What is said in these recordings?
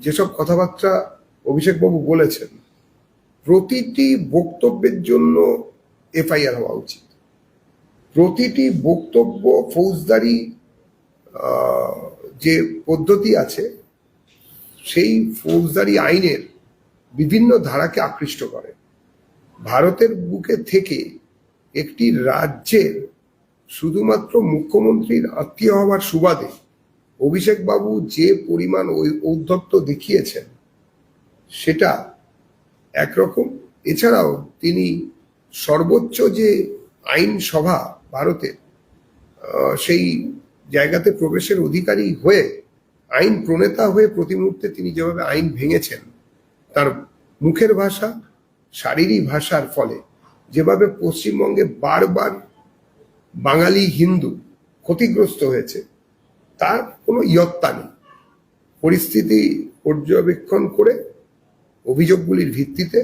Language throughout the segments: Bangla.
যেসব কথাবার্তা অভিষেকবাবু বলেছেন, প্রতিটি বক্তব্যের জন্য এফআইআর হওয়া উচিত। প্রতিটি বক্তব্য ফৌজদারি যে পদ্ধতি আছে সেই ফৌজদারি আইনের বিভিন্ন ধারাকে আকৃষ্ট করে। ভারতের বুকে থেকে একটি রাজ্যের শুধুমাত্র মুখ্যমন্ত্রীর আত্মীয় হওয়ার সুবাদে অভিষেকবাবু যে পরিমাণ ঔদ্ধত্য দেখিয়েছেন সেটা একরকম। এছাড়াও তিনি সর্বোচ্চ যে আইনসভা ভারতের সেই জায়গাতে প্রবেশের অধিকারী হয়ে আইন প্রণেতা হয়ে প্রতি মুহূর্তে তিনি যেভাবে আইন ভেঙেছেন, তার মুখের ভাষা, শারীরিক ভাষার ফলে যেভাবে পশ্চিমবঙ্গে বারবার বাঙালি হিন্দু ক্ষতিগ্রস্ত হয়েছে, তার কোনো ইয়ত্তা নেই। পরিস্থিতি পর্যবেক্ষণ করে অভিযোগগুলির ভিত্তিতে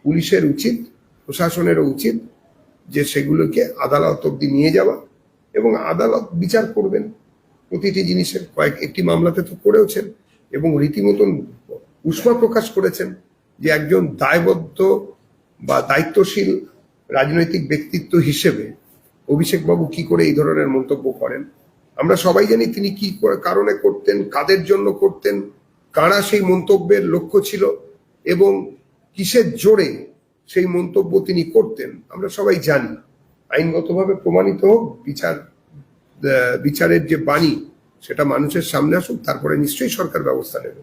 পুলিশের উচিত, প্রশাসনেরও উচিত যে সেগুলোকে আদালত অব্দি নিয়ে যাওয়া, এবং আদালত বিচার করবেন প্রতিটি জিনিসের। একটি মামলাতে তো করেওছেন এবং রীতিমতন উষ্মা প্রকাশ করেছেন যে একজন দায়বদ্ধ বা দায়িত্বশীল রাজনৈতিক ব্যক্তিত্ব হিসেবে অভিষেকবাবু কি করে এই ধরনের মন্তব্য করেন। আমরা সবাই জানি তিনি কি কারণে করতেন, কাদের জন্য করতেন, কারা সেই মন্তব্যের লক্ষ্য ছিল এবং কিসের জোরে সেই মন্তব্য তিনি করতেন আমরা সবাই জানি। আইনগতভাবে প্রমাণিত হোক, বিচারের যে বাণী সেটা মানুষের সামনে আসুক, তারপরে নিশ্চয়ই সরকার ব্যবস্থা নেবে।